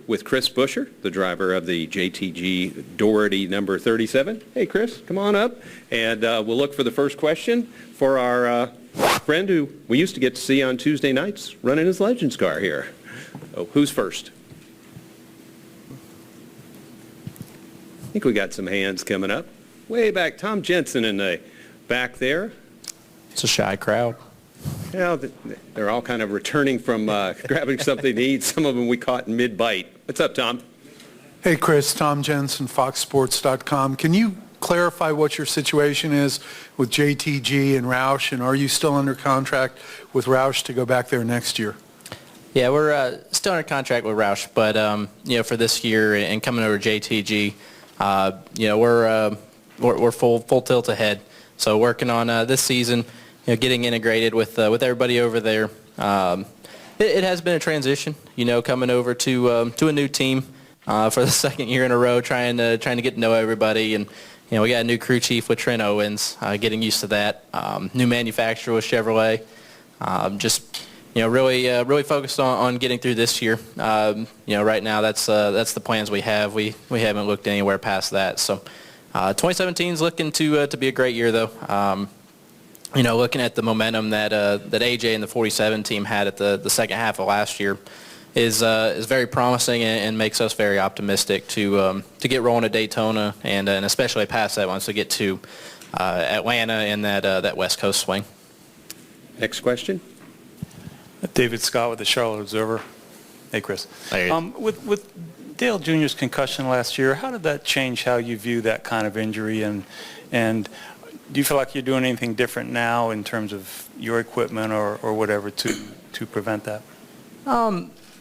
with Chris Buescher, the driver of the JTG Daugherty number 37. Hey, Chris, come on up, and we'll look for the first question for our friend who we used to get to see on Tuesday nights running his Legends car here. Oh, who's first? I think we got some hands coming up. Way back, Tom Jensen in the back there. It's a shy crowd. Yeah, they're all kind of returning from grabbing something to eat. Some of them we caught in mid-bite. What's up, Tom? Hey, Chris. Tom Jensen, FoxSports.com. Can you clarify what your situation is with JTG and Roush, and are you still under contract with Roush to go back there next year? Yeah, we're still under contract with Roush, but for this year and coming over to JTG, we're full tilt ahead. So working on this season, getting integrated with everybody over there. It has been a transition, coming over to a new team for the second year in a row, trying to get to know everybody. And we got a new crew chief with Trent Owens, getting used to that. New manufacturer with Chevrolet. Really focused on getting through this year. Right now that's the plans we have. We haven't looked anywhere past that. So 2017 is looking to be a great year, though. Looking at the momentum that AJ and the 47 team had at the second half of last year is very promising and makes us very optimistic to get rolling at Daytona and especially past that once we get to Atlanta and that West Coast swing. Next question. David Scott with the Charlotte Observer. Hey, Chris. Hey. With Dale Jr.'s concussion last year, how did that change how you view that kind of injury, and do you feel like you're doing anything different now in terms of your equipment or whatever to prevent that?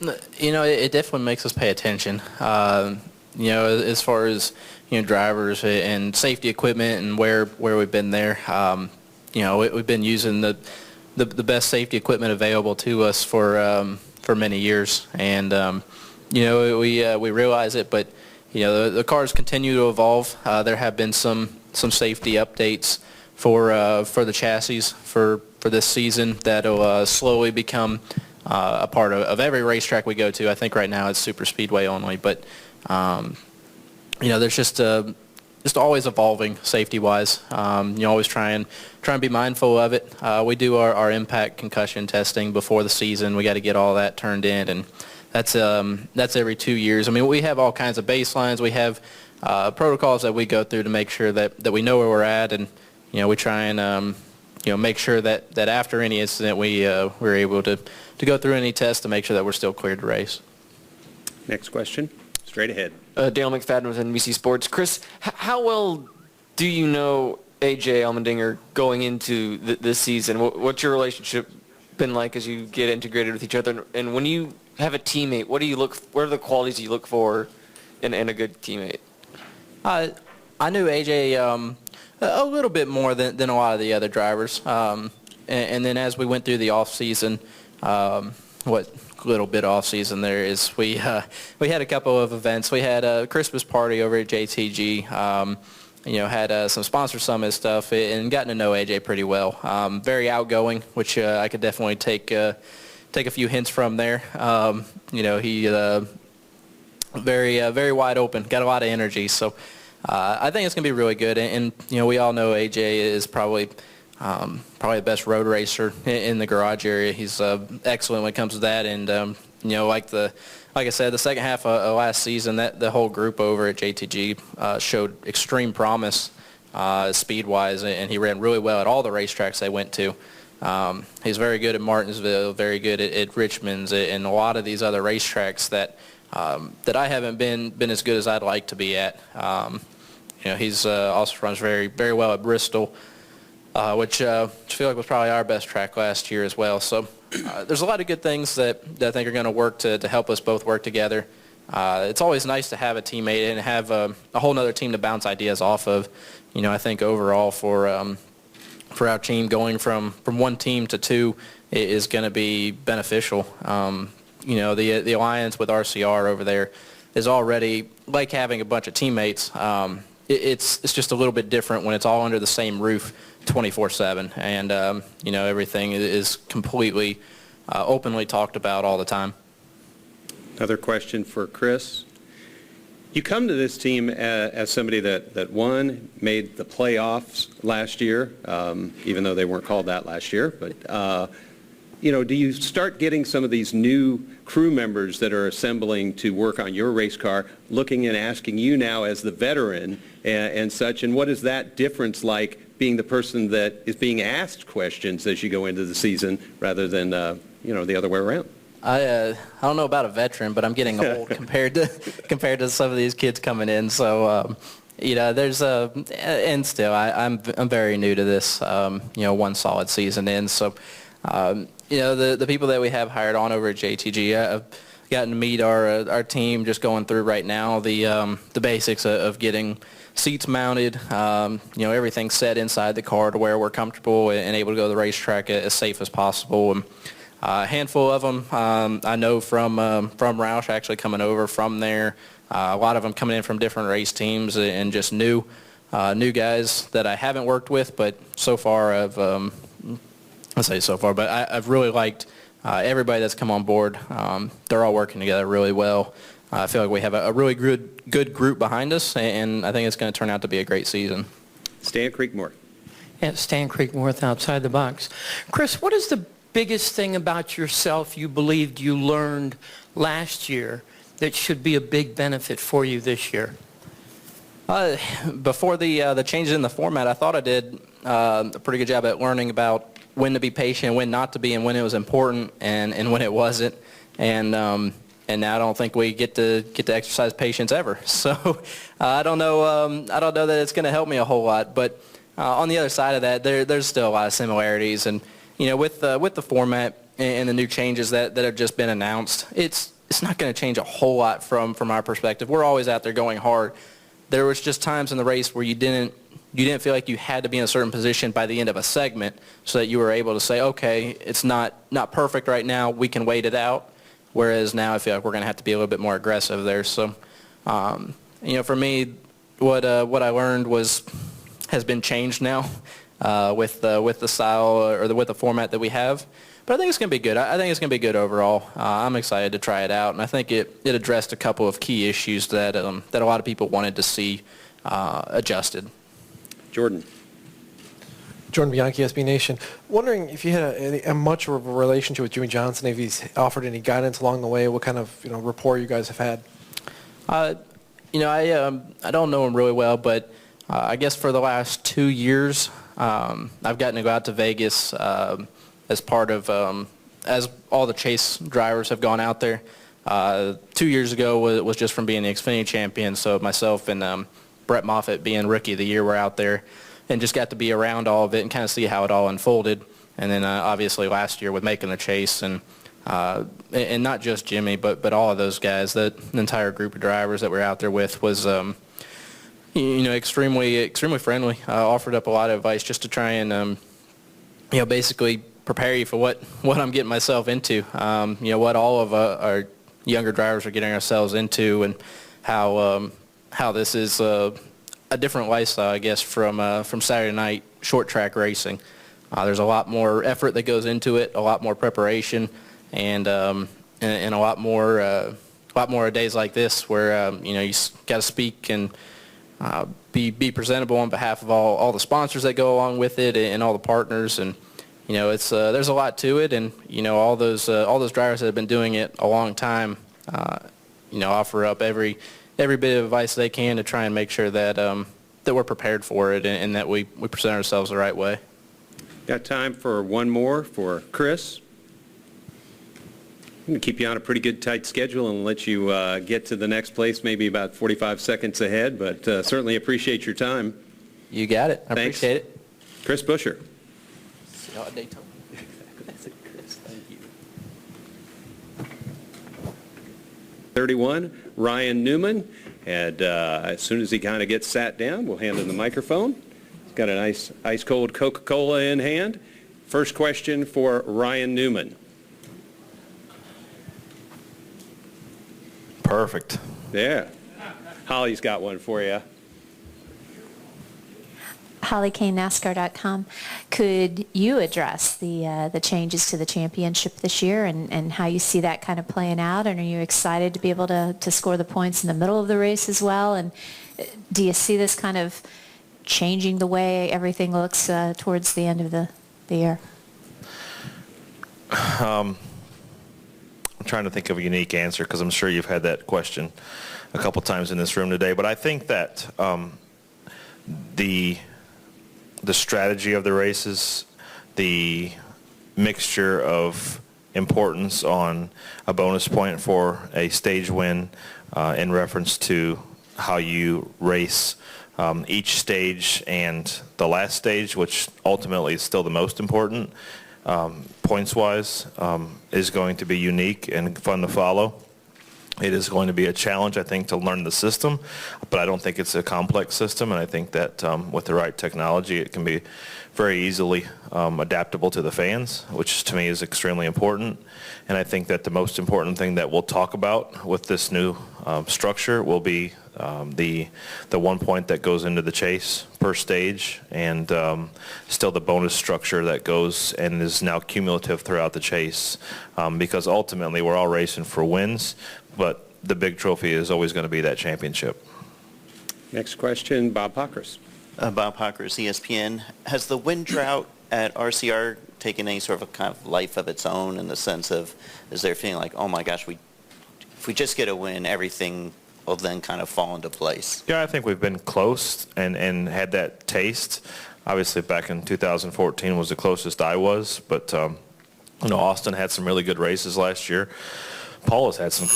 It definitely makes us pay attention. As far as drivers and safety equipment and where we've been there. We've been using the best safety equipment available to us for many years, and we realize it, but the cars continue to evolve. There have been some safety updates for the chassis for this season that'll slowly become a part of every racetrack we go to. I think right now it's super speedway only, but there's just always evolving safety-wise. Always try and be mindful of it. We do our impact concussion testing before the season. We got to get all that turned in, and that's every 2 years. I mean, we have all kinds of baselines. We have protocols that we go through to make sure that we know where we're at, and we try and make sure that after any incident we're able to go through any tests to make sure that we're still cleared to race. Next question. Straight ahead. Dale McFadden with NBC Sports. Chris, how well do you know AJ Allmendinger going into this season? What's your relationship been like as you get integrated with each other? And when you have a teammate, what are the qualities you look for in a good teammate? I knew AJ a little bit more than a lot of the other drivers. And then as we went through the off season, what little bit off season there is, we had a couple of events. We had a Christmas party over at JTG. Had some sponsor summit stuff and gotten to know AJ pretty well. Very outgoing, which I could definitely take a few hints from there. He very wide open, got a lot of energy. So I think it's gonna be really good. And we all know AJ is probably the best road racer in the garage area. He's excellent when it comes to that. And like I said, the second half of last season, that the whole group over at JTG showed extreme promise speed-wise, and he ran really well at all the racetracks they went to. He's very good at Martinsville, very good at Richmond's, and a lot of these other racetracks that I haven't been as good as I'd like to be at. He's also runs very, very well at Bristol, which I feel like was probably our best track last year as well. So there's a lot of good things that I think are going to work to help us both work together. It's always nice to have a teammate and have a whole other team to bounce ideas off of. I think overall for our team, going from one team to two is going to be beneficial. The alliance with RCR over there is already like having a bunch of teammates. It's just a little bit different when it's all under the same roof 24/7, and everything is completely openly talked about all the time. Another question for Chris. You come to this team as somebody that won, made the playoffs last year, even though they weren't called that last year. But, do you start getting some of these new crew members that are assembling to work on your race car, looking and asking you now as the veteran and such, and what is that difference like being the person that is being asked questions as you go into the season rather than, the other way around? I don't know about a veteran, but I'm getting old compared to some of these kids coming in. So, there's and still I'm very new to this. One solid season in. So, the people that we have hired on over at JTG, I've gotten to meet our team. Just going through right now the basics of getting seats mounted, everything set inside the car to where we're comfortable and able to go to the racetrack as safe as possible. And, a handful of them I know from Roush actually coming over from there. A lot of them coming in from different race teams and just new guys that I haven't worked with, but so far I've really liked everybody that's come on board. They're all working together really well. I feel like we have a really good group behind us, and I think it's going to turn out to be a great season. Stan Creekmore. Yeah, Stan Creekmore outside the box. Chris, what is the biggest thing about yourself you believed you learned last year that should be a big benefit for you this year? Before the changes in the format, I thought I did a pretty good job at learning about when to be patient, when not to be, and when it was important, and when it wasn't. And now I don't think we get to exercise patience ever. So I don't know that it's going to help me a whole lot. But on the other side of that, there's still a lot of similarities. And with the format and the new changes that have just been announced, it's not going to change a whole lot from our perspective. We're always out there going hard. There was just times in the race where you didn't feel like you had to be in a certain position by the end of a segment so that you were able to say, okay, it's not perfect right now, we can wait it out. Whereas now I feel like we're going to have to be a little bit more aggressive there. So, for me, what I learned has been changed now. With the style or with the format that we have. But I think it's going to be good. I think it's going to be good overall. I'm excited to try it out, and I think it addressed a couple of key issues that a lot of people wanted to see adjusted. Jordan Bianchi, SB Nation. Wondering if you had a much of a relationship with Jimmy Johnson, if he's offered any guidance along the way, what kind of rapport you guys have had? I don't know him really well, but I guess for the last 2 years, I've gotten to go out to Vegas as part of as all the Chase drivers have gone out there. 2 years ago was just from being the Xfinity champion, so myself and Brett Moffitt being Rookie of the Year were out there and just got to be around all of it and kind of see how it all unfolded. And then obviously last year with making the Chase and not just Jimmy, but all of those guys, the entire group of drivers that we're out there with was extremely friendly. Offered up a lot of advice just to try and basically prepare you for what I'm getting myself into. What all of our younger drivers are getting ourselves into, and how this is a different lifestyle, I guess, from Saturday night short track racing. There's a lot more effort that goes into it, a lot more preparation, and a lot more days like this where you got to speak and be presentable on behalf of all the sponsors that go along with it and all the partners. And it's there's a lot to it, and all those drivers that have been doing it a long time offer up every bit of advice they can to try and make sure that we're prepared for it and that we present ourselves the right way. Got time for one more for Chris. I'm going to keep you on a pretty good tight schedule and let you get to the next place maybe about 45 seconds ahead, but certainly appreciate your time. You got it. I Thanks. appreciate it. Chris Buescher. See y'all at Daytona. That's it, Chris. Thank you. 31, Ryan Newman. And as soon as he kind of gets sat down, we'll hand him the microphone. He's got a nice ice-cold Coca-Cola in hand. First question for Ryan Newman. Perfect. Yeah. Holly's got one for you. Holly Kane, NASCAR.com. Could you address the changes to the championship this year and how you see that kind of playing out? And are you excited to be able to score the points in the middle of the race as well? And do you see this kind of changing the way everything looks towards the end of the year? I'm trying to think of a unique answer because I'm sure you've had that question a couple times in this room today. But I think that the strategy of the races, the mixture of importance on a bonus point for a stage win in reference to how you race each stage and the last stage, which ultimately is still the most important, points-wise, is going to be unique and fun to follow. It is going to be a challenge, I think, to learn the system, but I don't think it's a complex system, and I think that with the right technology, it can be very easily adaptable to the fans, which to me is extremely important. And I think that the most important thing that we'll talk about with this new structure will be the 1 point that goes into the chase per stage, and still the bonus structure that goes and is now cumulative throughout the chase, because ultimately we're all racing for wins, but the big trophy is always going to be that championship. Next question, Bob Pockris. Bob Pockris, ESPN. Has the wind drought at RCR taken any sort of a kind of life of its own in the sense of, is there a feeling like, oh my gosh, if we just get a win, everything will then kind of fall into place? Yeah, I think we've been close and had that taste. Obviously, back in 2014 was the closest I was, but Austin had some really good races last year. Paul has had some,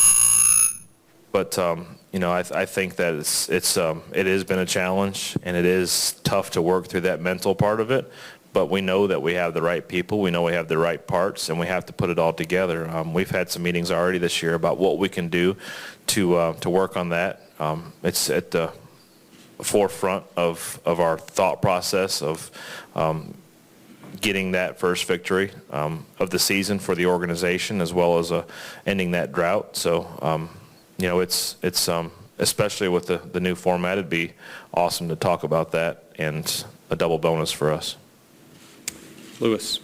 but I think that it has been a challenge, and it is tough to work through that mental part of it. But we know that we have the right people, we know we have the right parts, and we have to put it all together. We've had some meetings already this year about what we can do to work on that. It's at the forefront of our thought process of getting that first victory of the season for the organization, as well as ending that drought. So, it's especially with the new format, it'd be awesome to talk about that, and a double bonus for us. Lewis.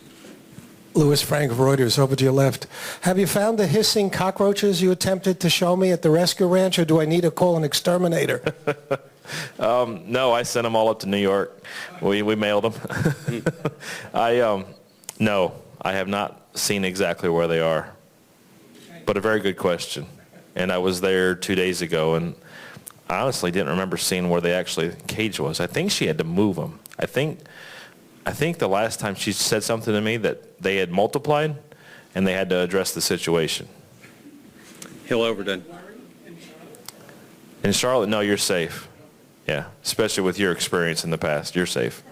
Louis Frank of Reuters, over to your left. Have you found the hissing cockroaches you attempted to show me at the rescue ranch, or do I need to call an exterminator? No, I sent them all up to New York. We mailed them. No, I have not seen exactly where they are, but a very good question. And I was there 2 days ago, and I honestly didn't remember seeing where the cage was. I think she had to move them. I think the last time she said something to me that they had multiplied and they had to address the situation. Hill Overton. In Charlotte, no, you're safe. Yeah, especially with your experience in the past, you're safe.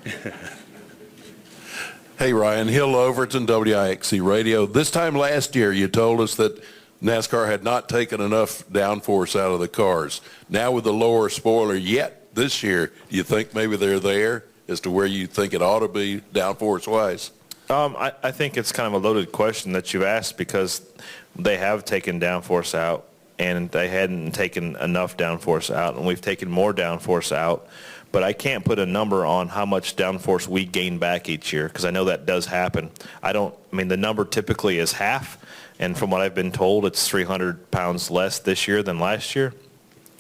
Hey, Ryan, Hill Overton, WIXC Radio. This time last year, you told us that NASCAR had not taken enough downforce out of the cars. Now with the lower spoiler yet this year, do you think maybe they're there as to where you think it ought to be downforce-wise? I think it's kind of a loaded question that you've asked, because they have taken downforce out, and they hadn't taken enough downforce out, and we've taken more downforce out. But I can't put a number on how much downforce we gain back each year, because I know that does happen. The number typically is half, and from what I've been told, it's 300 pounds less this year than last year.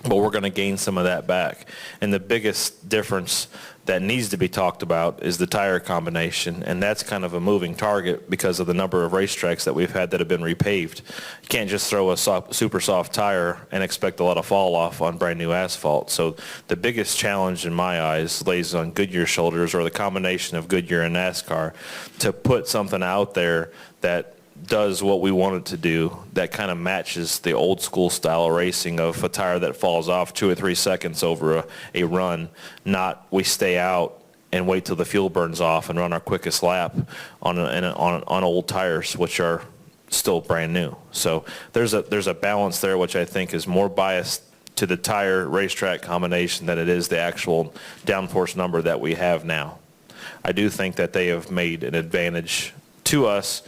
But we're going to gain some of that back. And the biggest difference that needs to be talked about is the tire combination, and that's kind of a moving target because of the number of racetracks that we've had that have been repaved. You can't just throw a super soft tire and expect a lot of fall off on brand new asphalt. So the biggest challenge in my eyes lays on Goodyear's shoulders, or the combination of Goodyear and NASCAR, to put something out there that does what we want it to do, that kind of matches the old school style of racing of a tire that falls off 2 or 3 seconds over a run, not we stay out and wait till the fuel burns off and run our quickest lap on old tires, which are still brand new. So there's a balance there, which I think is more biased to the tire racetrack combination than it is the actual downforce number that we have now. I do think that they have made an advantage to us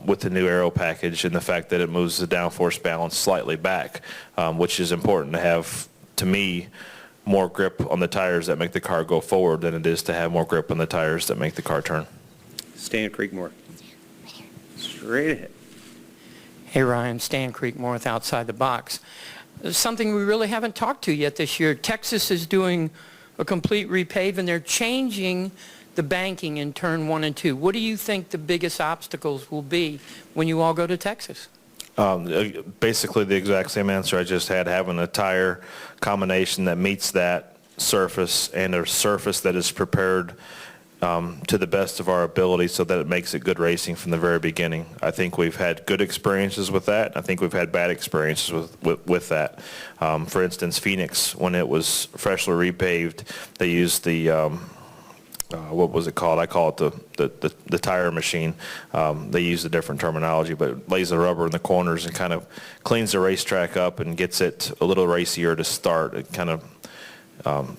with the new aero package, and the fact that it moves the downforce balance slightly back, which is important to have, to me, more grip on the tires that make the car go forward than it is to have more grip on the tires that make the car turn. Stan Creekmore. Straight ahead. Hey Ryan, Stan Creekmore outside the box. Something we really haven't talked to yet this year. Texas is doing a complete repave and they're changing the banking in turn 1 and 2. What do you think the biggest obstacles will be when you all go to Texas? Basically the exact same answer I just had, having a tire combination that meets that surface and a surface that is prepared to the best of our ability so that it makes it good racing from the very beginning. I think we've had good experiences with that. I think we've had bad experiences with that. For instance, Phoenix, when it was freshly repaved, they used the what was it called? I call it the tire machine. They use a different terminology, but it lays the rubber in the corners and kind of cleans the racetrack up and gets it a little racier to start. It kind of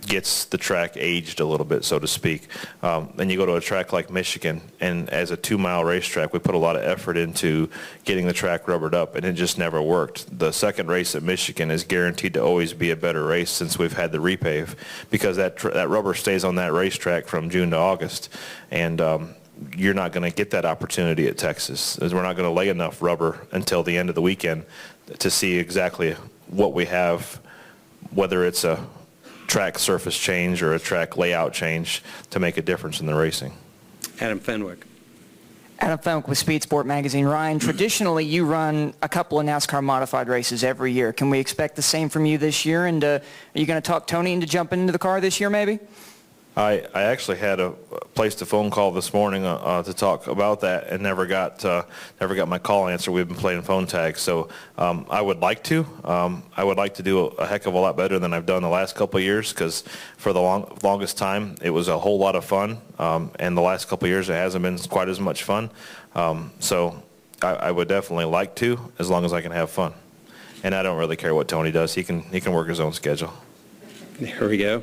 gets the track aged a little bit, so to speak. Then you go to a track like Michigan, and as a 2-mile racetrack, we put a lot of effort into getting the track rubbered up, and it just never worked. The second race at Michigan is guaranteed to always be a better race since we've had the repave, because that rubber stays on that racetrack from June to August, and you're not going to get that opportunity at Texas. We're not going to lay enough rubber until the end of the weekend to see exactly what we have, whether it's a track surface change or a track layout change, to make a difference in the racing. Adam Fenwick. Adam Fenwick with Speed Sport Magazine. Ryan, traditionally you run a couple of NASCAR modified races every year. Can we expect the same from you this year? And are you going to talk Tony into jumping into the car this year maybe? I actually had placed a phone call this morning to talk about that and never got my call answered. We've been playing phone tag, so I would like to. I would like to do a heck of a lot better than I've done the last couple of years, because for the longest time it was a whole lot of fun, and the last couple of years it hasn't been quite as much fun. So I would definitely like to, as long as I can have fun. And I don't really care what Tony does. He can work his own schedule. There we go.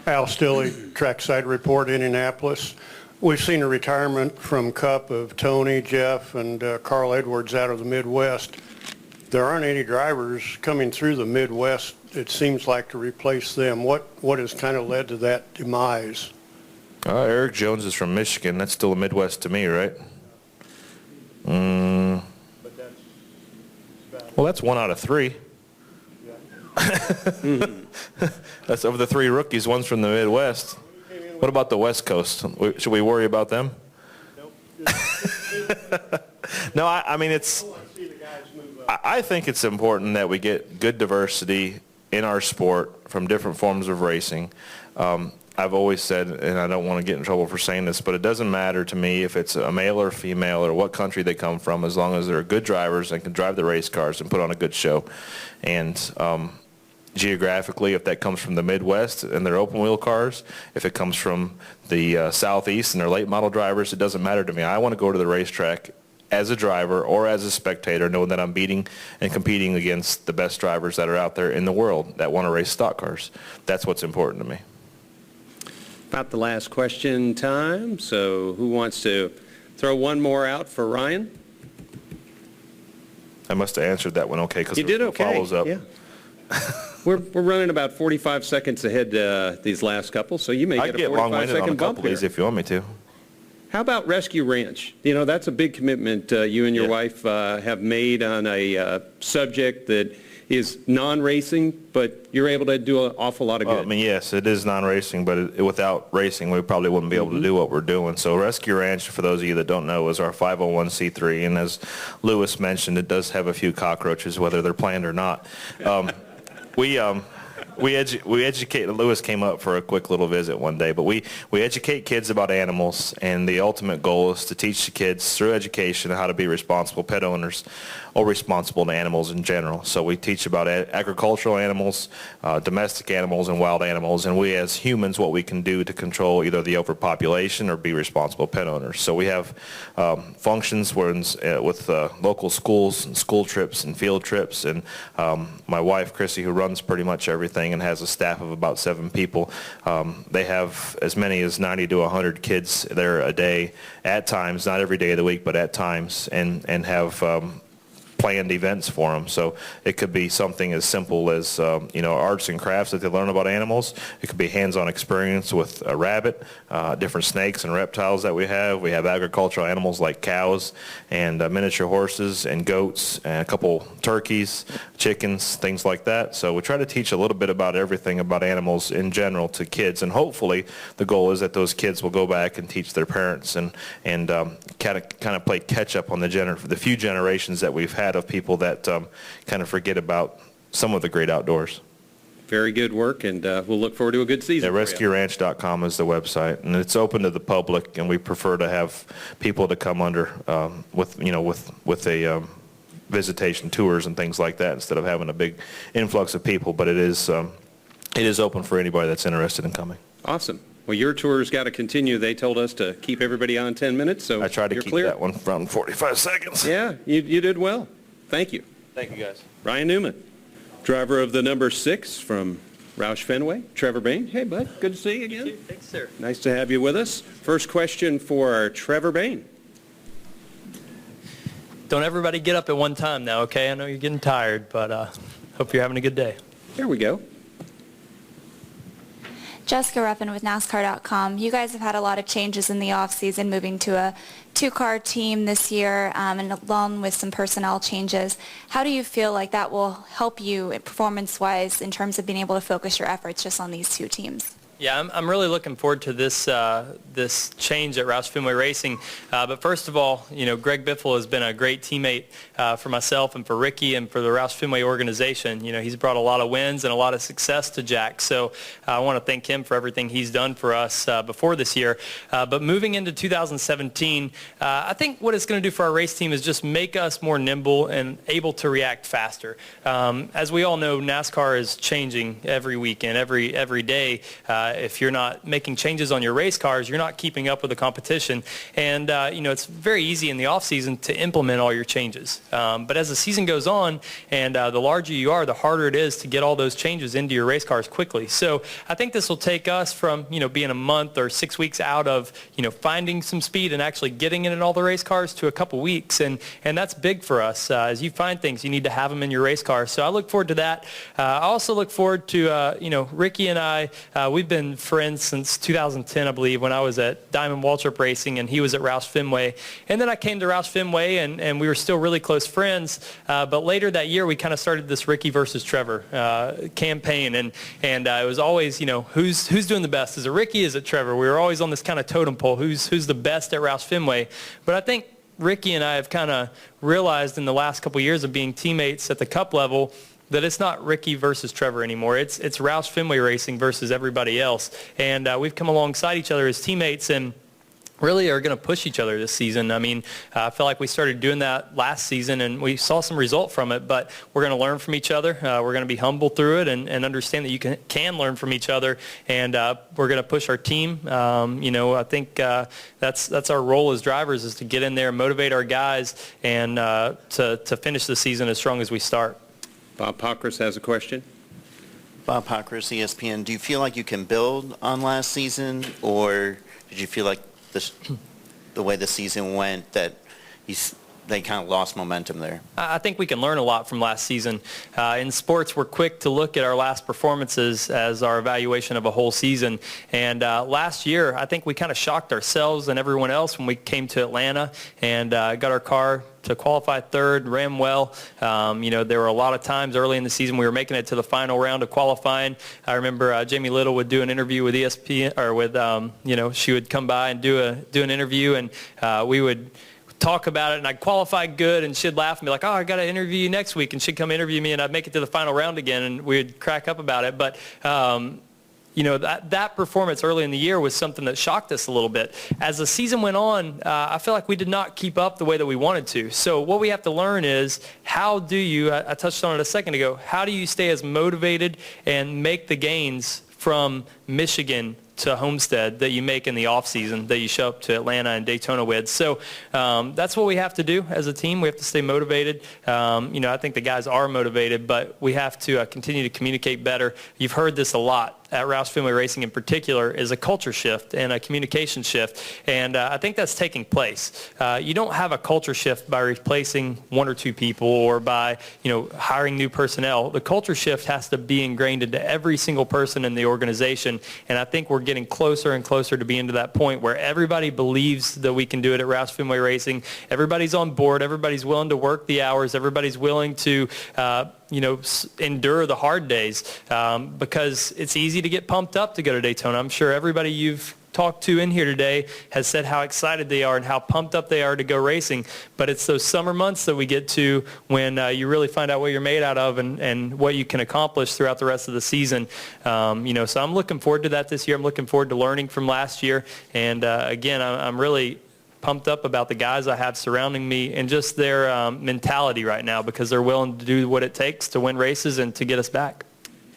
Al Stilley, Trackside Report, Indianapolis. We've seen a retirement from Cup of Tony, Jeff, and Carl Edwards out of the Midwest. There aren't any drivers coming through the Midwest, it seems like, to replace them. What has kind of led to that demise? Eric Jones is from Michigan. That's still the Midwest to me, right? Well, that's 1 out of 3. That's of the 3 rookies, one's from the Midwest. What about the West Coast? Should we worry about them? No, I mean, I think it's important that we get good diversity in our sport from different forms of racing. I've always said, and I don't want to get in trouble for saying this, but it doesn't matter to me if it's a male or female or what country they come from, as long as they're good drivers and can drive the race cars and put on a good show. And geographically, if that comes from the Midwest and their open wheel cars, if it comes from the Southeast and their late model drivers, it doesn't matter to me. I want to go to the racetrack as a driver or as a spectator, knowing that I'm beating and competing against the best drivers that are out there in the world that want to race stock cars. That's what's important to me. About the last question time, so who wants to throw one more out for Ryan? I must have answered that one okay, because you did okay. Follows up. Yeah. We're running about 45 seconds ahead these last couple, so you may get a 45-second bump here. If you want me to. How about Rescue Ranch? You know, that's a big commitment you and your wife have made on a subject that is non-racing, but you're able to do an awful lot of good. I mean, yes, it is non-racing, but without racing, we probably wouldn't be able to do what we're doing. So Rescue Ranch, for those of you that don't know, is our 501c3, and as Lewis mentioned, it does have a few cockroaches, whether they're planned or not. We educate. Lewis came up for a quick little visit one day, but we educate kids about animals, and the ultimate goal is to teach the kids through education how to be responsible pet owners or responsible to animals in general. So we teach about agricultural animals, domestic animals, and wild animals, and we as humans what we can do to control either the overpopulation or be responsible pet owners. So we have functions with local schools and school trips and field trips, and my wife Chrissy, who runs pretty much everything and has a staff of about 7 people, they have as many as 90 to 100 kids there a day at times, not every day of the week, but at times, and have planned events for them. So it could be something as simple as, arts and crafts that they learn about animals. It could be hands-on experience with a rabbit, different snakes and reptiles that we have. We have agricultural animals like cows and miniature horses and goats and a couple turkeys, chickens, things like that. So we try to teach a little bit about everything about animals in general to kids, and hopefully the goal is that those kids will go back and teach their parents and kind of play catch up on the few generations that we've had of people that kind of forget about some of the great outdoors. Very good work, and we'll look forward to a good season. Yeah, RescueRanch.com is the website, and it's open to the public, and we prefer to have people to come under with a visitation tours and things like that instead of having a big influx of people. But it is open for anybody that's interested in coming. Awesome. Well, your tour's got to continue. They told us to keep everybody on 10 minutes, so I tried to you're keep clear. that one from 45 seconds. Yeah, you did well. Thank you. Thank you, guys. Ryan Newman, driver of the number 6 from Roush Fenway, Trevor Bayne. Hey, bud. Good to see you again. Thanks, sir. Nice to have you with us. First question for Trevor Bayne. Don't everybody get up at one time now, okay? I know you're getting tired, but hope you're having a good day. There we go. Jessica Ruffin with NASCAR.com. You guys have had a lot of changes in the off-season, moving to a 2-car team this year, and along with some personnel changes. How do you feel like that will help you performance-wise in terms of being able to focus your efforts just on these 2 teams? Yeah, I'm really looking forward to this this change at Roush Fenway Racing. But first of all, Greg Biffle has been a great teammate for myself and for Ricky and for the Roush Fenway organization. He's brought a lot of wins and a lot of success to Jack. So I want to thank him for everything he's done for us before this year. But moving into 2017, I think what it's going to do for our race team is just make us more nimble and able to react faster. As we all know, NASCAR is changing every weekend, every day. If you're not making changes on your race cars, you're not keeping up with the competition. And, it's very easy in the off-season to implement all your changes. But as the season goes on and the larger you are, the harder it is to get all those changes into your race cars quickly. So I think this will take us from, being a month or 6 weeks out of, finding some speed and actually getting it in all the race cars to a couple weeks. And that's big for us. As you find things, you need to have them in your race car. So I look forward to that. I also look forward to, Ricky and I, we've been friends since 2010, I believe, when I was at Diamond Waltrip Racing and he was at Roush Fenway. And then I came to Roush Fenway and we were still really close friends. But later that year, we kind of started this Ricky versus Trevor campaign. And it was always, who's doing the best? Is it Ricky? Is it Trevor? We were always on this kind of totem pole. Who's the best at Roush Fenway? But I think Ricky and I have kind of realized in the last couple of years of being teammates at the Cup level that it's not Ricky versus Trevor anymore. It's Roush Fenway Racing versus everybody else. And we've come alongside each other as teammates and really are going to push each other this season. I mean, I feel like we started doing that last season and we saw some result from it, but we're going to learn from each other. We're going to be humble through it and understand that you can learn from each other, and we're going to push our team. I think that's our role as drivers, is to get in there and motivate our guys and to finish the season as strong as we start. Bob Pockris has a question. Bob Pockris, ESPN. Do you feel like you can build on last season, or did you feel like the way the season went that they kind of lost momentum there? I think we can learn a lot from last season. In sports, we're quick to look at our last performances as our evaluation of a whole season. And last year, I think we kind of shocked ourselves and everyone else when we came to Atlanta and got our car to qualify third, ran well. There were a lot of times early in the season we were making it to the final round of qualifying. I remember Jamie Little would do an interview with ESPN, or with, she would come by and do an interview, and we would talk about it, and I'd qualify good, and she'd laugh and be like, oh, I got to interview you next week, and she'd come interview me, and I'd make it to the final round again, and we'd crack up about it. But that performance early in the year was something that shocked us a little bit. As the season went on, I feel like we did not keep up the way that we wanted to. So what we have to learn is, how do you, I touched on it a second ago, how do you stay as motivated and make the gains from Michigan to Homestead that you make in the off season that you show up to Atlanta and Daytona with. So that's what we have to do as a team. We have to stay motivated. I think the guys are motivated, but we have to continue to communicate better. You've heard this a lot at Roush Fenway Racing in particular, is a culture shift and a communication shift. And I think that's taking place. You don't have a culture shift by replacing one or two people or by, hiring new personnel. The culture shift has to be ingrained into every single person in the organization. And I think we're getting closer and closer to being to that point where everybody believes that we can do it at Roush Fenway Racing. Everybody's on board. Everybody's willing to work the hours. Everybody's willing to endure the hard days because it's easy to get pumped up to go to Daytona. I'm sure everybody you've talked to in here today has said how excited they are and how pumped up they are to go racing. But it's those summer months that we get to when you really find out what you're made out of and what you can accomplish throughout the rest of the season. So I'm looking forward to that this year. I'm looking forward to learning from last year. And again, I'm really pumped up about the guys I have surrounding me and just their mentality right now because they're willing to do what it takes to win races and to get us back.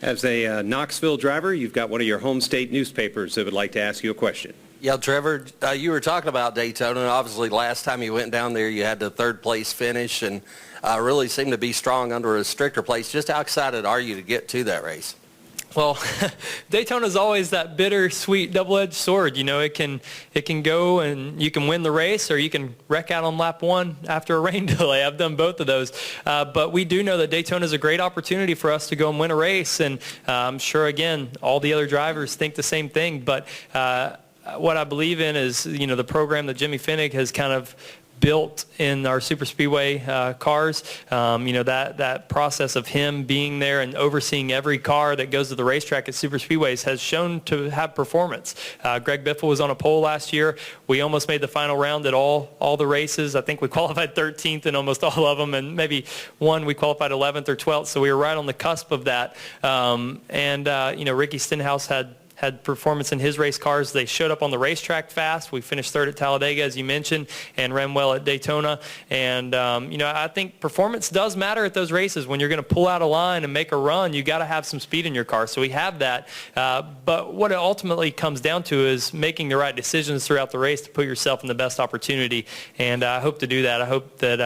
As a Knoxville driver, you've got one of your home state newspapers that would like to ask you a question. Yeah, Trevor, you were talking about Daytona. Obviously, last time you went down there, you had the third place finish and really seemed to be strong under a stricter place. Just how excited are you to get to that race? Well, Daytona is always that bittersweet double-edged sword. It can go and you can win the race or you can wreck out on lap one after a rain delay. I've done both of those. But we do know that Daytona is a great opportunity for us to go and win a race. And I'm sure, again, all the other drivers think the same thing. But what I believe in is, the program that Jimmy Finnig has kind of built in our super speedway cars. That process of him being there and overseeing every car that goes to the racetrack at super speedways has shown to have performance. Greg Biffle was on a pole last year. We almost made the final round at all the races. I think we qualified 13th in almost all of them, and maybe one we qualified 11th or 12th. So we were right on the cusp of that. Ricky Stenhouse had performance in his race cars. They showed up on the racetrack fast. We finished third at Talladega, as you mentioned, and ran well at Daytona. And, I think performance does matter at those races. When you're going to pull out a line and make a run, you got to have some speed in your car. So we have that. But what it ultimately comes down to is making the right decisions throughout the race to put yourself in the best opportunity. And I hope to do that. I hope that,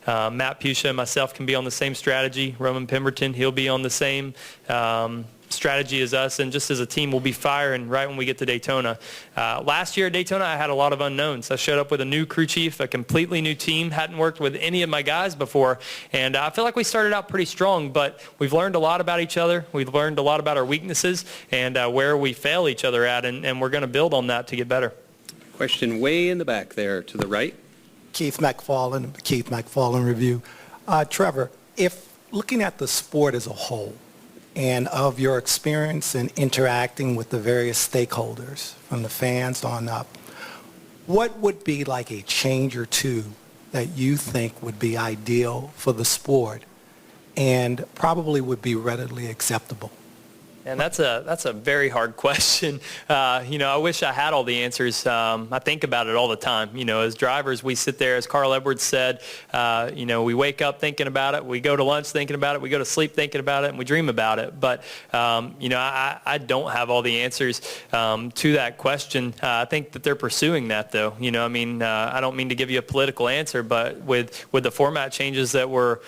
Matt Buescher and myself can be on the same strategy. Roman Pemberton, he'll be on the same strategy as us, and just as a team we'll be firing right when we get to Daytona. Last year at Daytona I had a lot of unknowns. I showed up with a new crew chief, a completely new team, hadn't worked with any of my guys before, and I feel like we started out pretty strong, but we've learned a lot about each other. We've learned a lot about our weaknesses and where we fail each other at, and we're going to build on that to get better. Question way in the back there to the right. Keith McFarland Review. Trevor, if looking at the sport as a whole, and of your experience in interacting with the various stakeholders, from the fans on up, what would be like a change or two that you think would be ideal for the sport and probably would be readily acceptable? And that's a very hard question. I wish I had all the answers. I think about it all the time. As drivers, we sit there, as Carl Edwards said, we wake up thinking about it, we go to lunch thinking about it, we go to sleep thinking about it, and we dream about it. But, I don't have all the answers to that question. I think that they're pursuing that, though. I don't mean to give you a political answer, but with the format changes that we're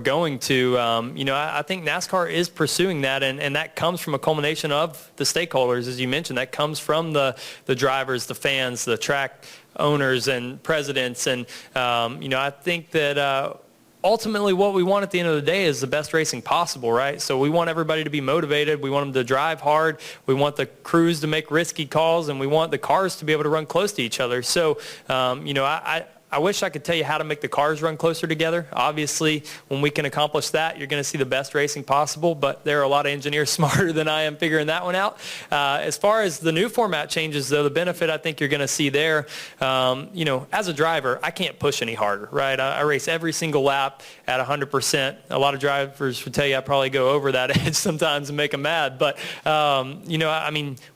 going to, I think NASCAR is pursuing that, and that comes from a culmination of the stakeholders, as you mentioned. That comes from the drivers, the fans, the track owners and presidents, and I think that ultimately what we want at the end of the day is the best racing possible, right? So we want everybody to be motivated. We want them to drive hard. We want the crews to make risky calls, and we want the cars to be able to run close to each other. So, I wish I could tell you how to make the cars run closer together. Obviously, when we can accomplish that, you're going to see the best racing possible, but there are a lot of engineers smarter than I am figuring that one out. As far as the new format changes, though, the benefit I think you're going to see there, as a driver, I can't push any harder, right? I race every single lap at 100%. A lot of drivers would tell you I probably go over that edge sometimes and make them mad, but,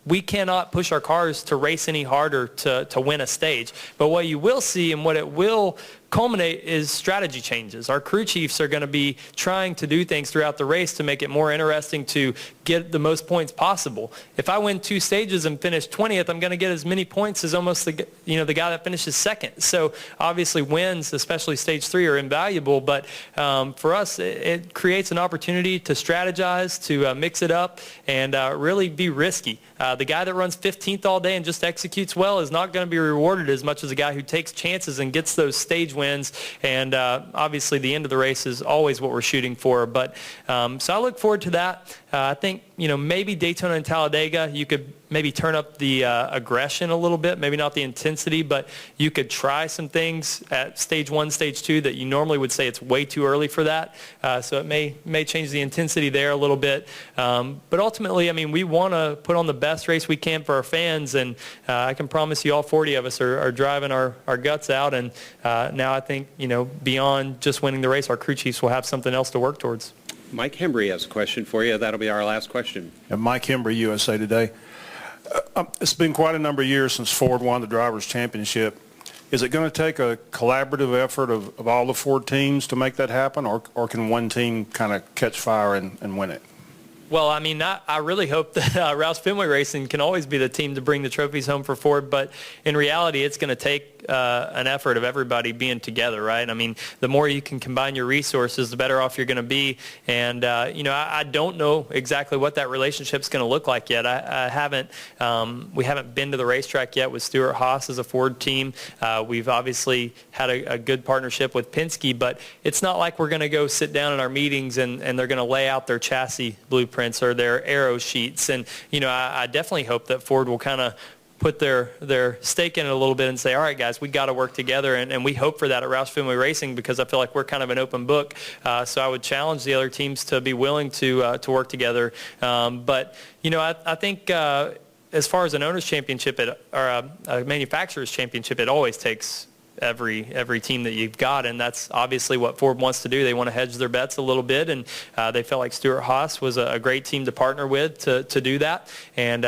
we cannot push our cars to race any harder to win a stage. But what you will see and what it will culminate is strategy changes. Our crew chiefs are going to be trying to do things throughout the race to make it more interesting to get the most points possible. If I win 2 stages and finish 20th, I'm going to get as many points as almost the guy that finishes second. So obviously wins, especially stage 3, are invaluable. But for us, it creates an opportunity to strategize, to mix it up, and really be risky. The guy that runs 15th all day and just executes well is not going to be rewarded as much as a guy who takes chances and gets those stage wins. And obviously the end of the race is always what we're shooting for. But so I look forward to that. I think, maybe Daytona and Talladega, you could maybe turn up the aggression a little bit, maybe not the intensity, but you could try some things at stage 1, stage 2 that you normally would say it's way too early for that. So it may change the intensity there a little bit. But ultimately, we want to put on the best race we can for our fans, and I can promise you all 40 of us are driving our guts out. And now I think, beyond just winning the race, our crew chiefs will have something else to work towards. Mike Hembry has a question for you. That'll be our last question. Mike Hembry, USA Today. It's been quite a number of years since Ford won the Drivers' Championship. Is it going to take a collaborative effort of all the Ford teams to make that happen, or can one team kind of catch fire and win it? Well, I really hope that Roush Fenway Racing can always be the team to bring the trophies home for Ford, but in reality, it's going to take an effort of everybody being together, right? The more you can combine your resources, the better off you're going to be. And, I don't know exactly what that relationship's going to look like yet. We haven't been to the racetrack yet with Stewart-Haas as a Ford team. We've obviously had a good partnership with Penske, but it's not like we're going to go sit down in our meetings and they're going to lay out their chassis blueprints or their aero sheets. And, I definitely hope that Ford will kind of put their stake in it a little bit and say, all right, guys, we got to work together. And we hope for that at Roush Fenway Racing, because I feel like we're kind of an open book. So I would challenge the other teams to be willing to work together. But, I think as far as an owner's championship or a manufacturer's championship, it always takes every team that you've got, and that's obviously what Ford wants to do. They want to hedge their bets a little bit, and they felt like Stewart-Haas was a great team to partner with to do that. And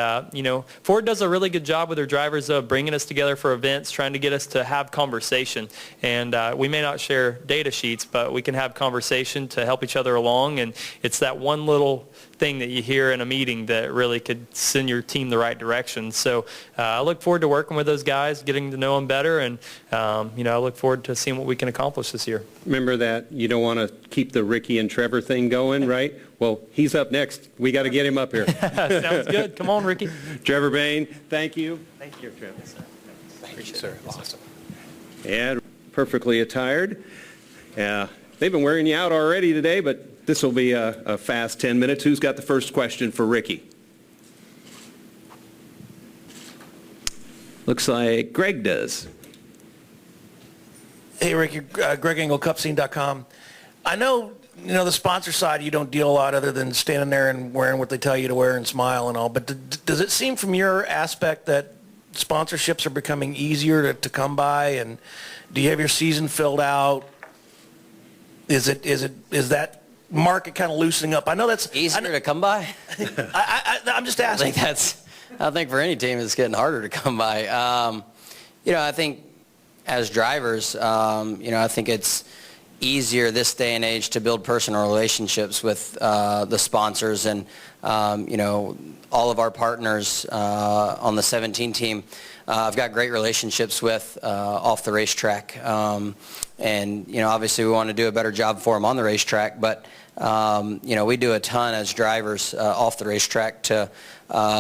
Ford does a really good job with their drivers of bringing us together for events, trying to get us to have conversation. And we may not share data sheets, but we can have conversation to help each other along. And it's that one little thing that you hear in a meeting that really could send your team the right direction. So I look forward to working with those guys, getting to know them better, and I look forward to seeing what we can accomplish this year. Remember that you don't want to keep the Ricky and Trevor thing going, right? Well, he's up next. We got to get him up here. Sounds good. Come on, Ricky. Trevor Bayne, thank you. Thank you, Trevor. Thank you, sir. Awesome. And perfectly attired. They've been wearing you out already today, but this will be a fast 10 minutes. Who's got the first question for Ricky? Looks like Greg does. Hey, Ricky, Greg Engel, CupScene.com. I know, the sponsor side, you don't deal a lot other than standing there and wearing what they tell you to wear and smile and all, but does it seem from your aspect that sponsorships are becoming easier to come by, and do you have your season filled out? Is that market kind of loosening up? I know that's easier to come by. I'm just asking. I think for any team it's getting harder to come by. I think as drivers, I think it's easier this day and age to build personal relationships with the sponsors, and all of our partners on the 17 team. I've got great relationships with off the racetrack, and obviously we want to do a better job for them on the racetrack, but we do a ton as drivers off the racetrack to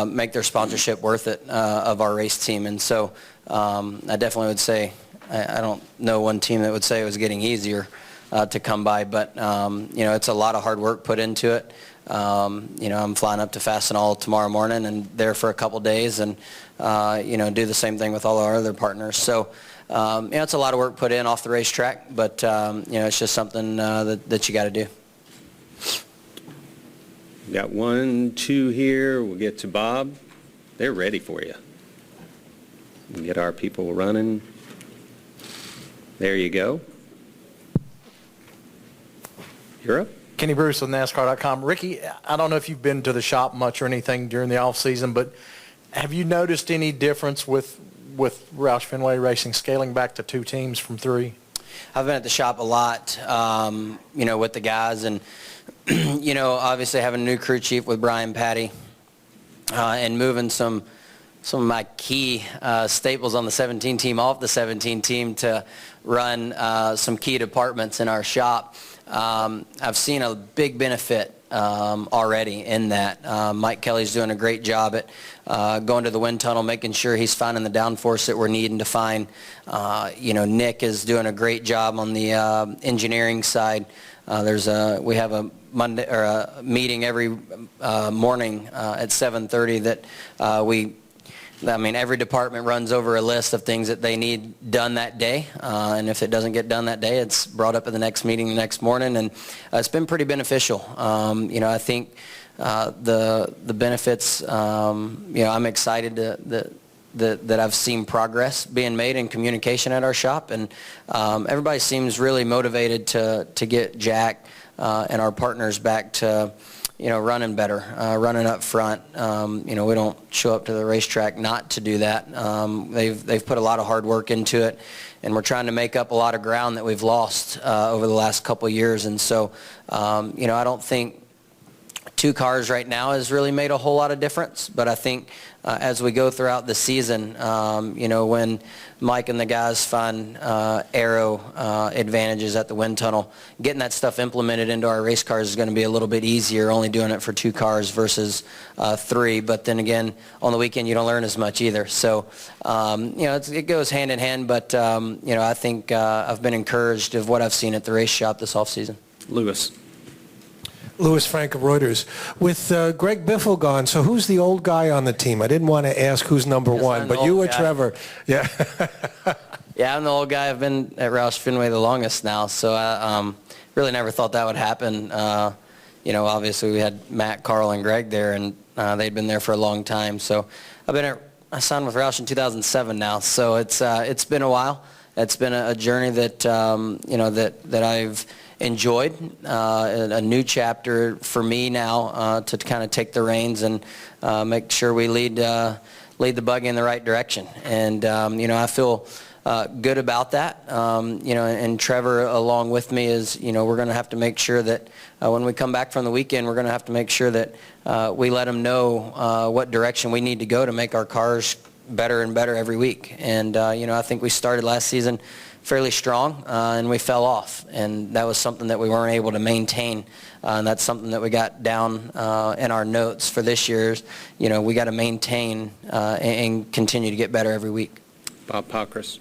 make their sponsorship worth it of our race team. And so I definitely would say I don't know one team that would say it was getting easier to come by, but it's a lot of hard work put into it. I'm flying up to Fastenal tomorrow morning and there for a couple days, and do the same thing with all our other partners. So it's a lot of work put in off the racetrack, but it's just something that you got to do. Got 1, 2 here. We'll get to Bob. They're ready for you. We'll get our people running. There you go. You're up. Kenny Bruce with NASCAR.com. Ricky, I don't know if you've been to the shop much or anything during the off season, but have you noticed any difference with Roush Fenway Racing scaling back to 2 teams from 3? I've been at the shop a lot, with the guys, and obviously having a new crew chief with Brian Patty, and moving some of my key staples on the 17 team off the 17 team to run some key departments in our shop. I've seen a big benefit already in that. Mike Kelly's doing a great job at going to the wind tunnel, making sure he's finding the downforce that we're needing to find. Nick is doing a great job on the engineering side. We have a Monday or a meeting every morning at 7:30 that every department runs over a list of things that they need done that day, and if it doesn't get done that day, it's brought up at the next meeting the next morning, and it's been pretty beneficial. I think the benefits. I'm excited that I've seen progress being made in communication at our shop, and everybody seems really motivated to get Jack and our partners back to running better, running up front. We don't show up to the racetrack not to do that. They've put a lot of hard work into it, and we're trying to make up a lot of ground that we've lost over the last couple of years. And so, I don't think 2 cars right now has really made a whole lot of difference, but I think as we go throughout the season, when Mike and the guys find aero advantages at the wind tunnel, getting that stuff implemented into our race cars is going to be a little bit easier, only doing it for 2 cars versus 3. But then again, on the weekend, you don't learn as much either. So, it goes hand in hand, but, I think I've been encouraged of what I've seen at the race shop this offseason. Louis Frank of Reuters. With Greg Biffle gone, so who's the old guy on the team? I didn't want to ask who's number one, but you or Trevor. Yeah. Yeah, I'm the old guy. I've been at Roush Fenway the longest now, so I really never thought that would happen. Obviously we had Matt, Carl, and Greg there, and they'd been there for a long time. So I signed with Roush in 2007 now, so it's been a while. It's been a journey that that I've enjoyed, a new chapter for me now to kind of take the reins and make sure we lead the buggy in the right direction. And I feel good about that. And Trevor along with me is, we're going to have to make sure that when we come back from the weekend, we're going to have to make sure that we let them know what direction we need to go to make our cars better and better every week. And I think we started last season fairly strong, and we fell off, and that was something that we weren't able to maintain, and that's something that we got down in our notes for this year's. We got to maintain and continue to get better every week. Bob Pockris.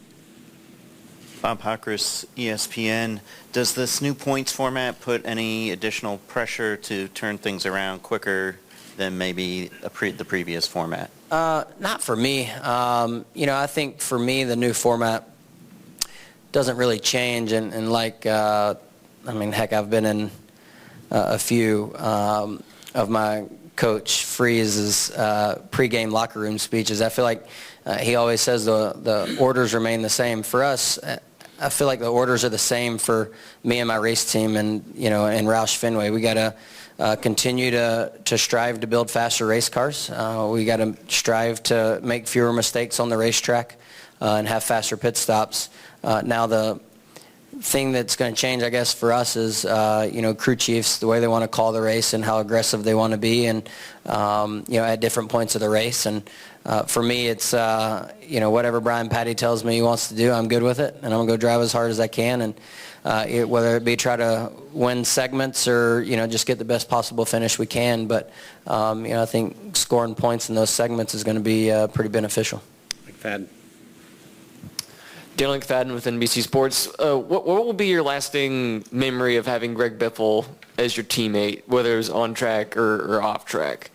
Bob Pockris, ESPN. Does this new points format put any additional pressure to turn things around quicker than maybe the previous format? Not for me. I think for me the new format doesn't really change, and heck, I've been in a few of my coach Freeze's pregame locker room speeches. I feel like he always says the orders remain the same. For us, I feel like the orders are the same for me and my race team, and in Roush Fenway, we got to continue to strive to build faster race cars. We got to strive to make fewer mistakes on the racetrack and have faster pit stops. Now the thing that's going to change, I guess, for us is, crew chiefs, the way they want to call the race and how aggressive they want to be, and, at different points of the race. And for me, it's, whatever Brian Patty tells me he wants to do, I'm good with it, and I'm going to go drive as hard as I can. And whether it be try to win segments or, just get the best possible finish we can. But, I think scoring points in those segments is going to be pretty beneficial. McFadden. Dale McFadden with NBC Sports. What will be your lasting memory of having Greg Biffle as your teammate, whether it was on track or off track?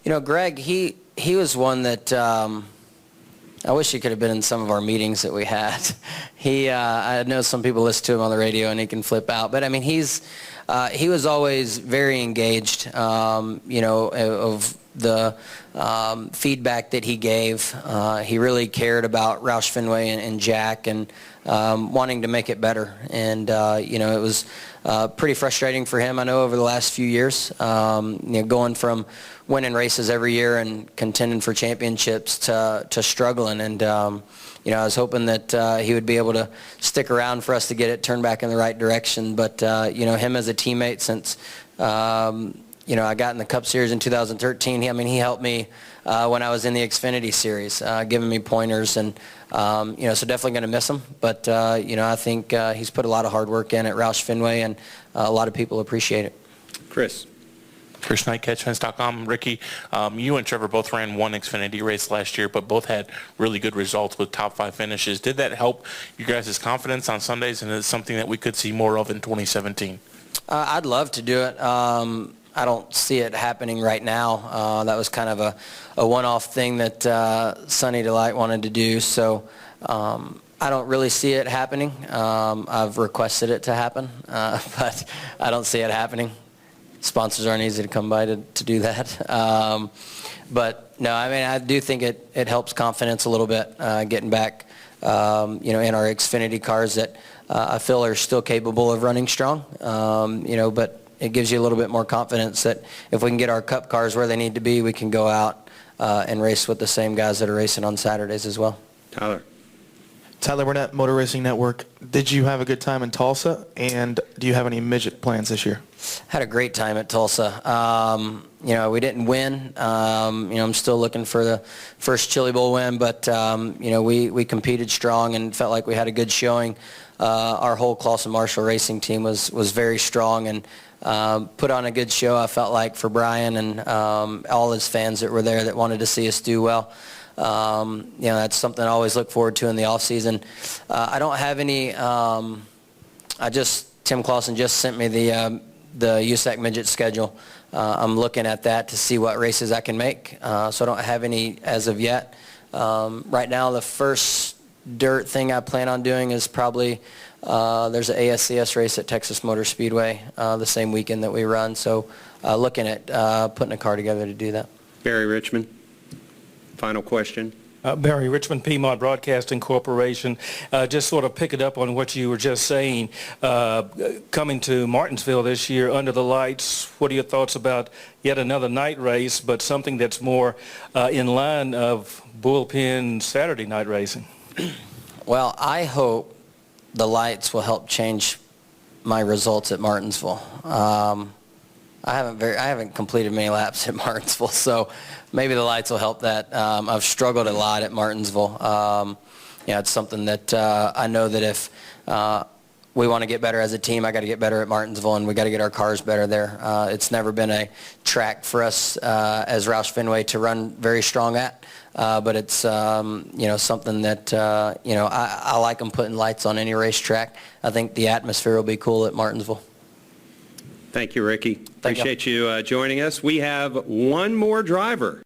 Greg, he was one that I wish he could have been in some of our meetings that we had. I know some people listen to him on the radio and he can flip out, but he was always very engaged, of the feedback that he gave. He really cared about Roush Fenway and Jack and wanting to make it better. And, it was pretty frustrating for him, I know, over the last few years, going from winning races every year and contending for championships to struggling. And, I was hoping that he would be able to stick around for us to get it turned back in the right direction. But, him as a teammate since, I got in the Cup Series in 2013. He helped me when I was in the Xfinity Series, giving me pointers. And, so definitely going to miss him. But, I think he's put a lot of hard work in at Roush Fenway, and a lot of people appreciate it. Chris. Chris Knight, CatchFence.com. Ricky, you and Trevor both ran one Xfinity race last year, but both had really good results with top 5 finishes. Did that help you guys' confidence on Sundays, and is it something that we could see more of in 2017? I'd love to do it. I don't see it happening right now. That was kind of a one-off thing that Sunny Delight wanted to do, so I don't really see it happening. I've requested it to happen, but I don't see it happening. Sponsors aren't easy to come by to do that. But no, I do think it helps confidence a little bit, getting back, in our Xfinity cars that I feel are still capable of running strong, but it gives you a little bit more confidence that if we can get our Cup cars where they need to be, we can go out and race with the same guys that are racing on Saturdays as well. Tyler. Tyler Burnett, Motor Racing Network. Did you have a good time in Tulsa, and do you have any midget plans this year? Had a great time at Tulsa. We didn't win. I'm still looking for the first Chili Bowl win, but we competed strong and felt like we had a good showing. Our whole Clausen Marshall racing team was very strong and put on a good show, I felt like, for Brian and all his fans that were there that wanted to see us do well. That's something I always look forward to in the off season. I don't have any. Tim Clausen just sent me the USAC midget schedule. I'm looking at that to see what races I can make. So I don't have any as of yet. Right now, the first dirt thing I plan on doing is probably there's an ASCS race at Texas Motor Speedway the same weekend that we run. So looking at putting a car together to do that. Barry Richmond. Final question. Barry Richmond, Piedmont Broadcasting Corporation. Just sort of pick it up on what you were just saying. Coming to Martinsville this year under the lights, what are your thoughts about yet another night race, but something that's more in line of bullpen Saturday night racing? Well, I hope the lights will help change my results at Martinsville. I haven't completed many laps at Martinsville, so maybe the lights will help that. I've struggled a lot at Martinsville. It's something that I know that if we want to get better as a team, I got to get better at Martinsville, and we got to get our cars better there. It's never been a track for us as Roush Fenway to run very strong at, but it's something that I like them putting lights on any racetrack. I think the atmosphere will be cool at Martinsville. Thank you, Ricky. Appreciate you joining us. We have one more driver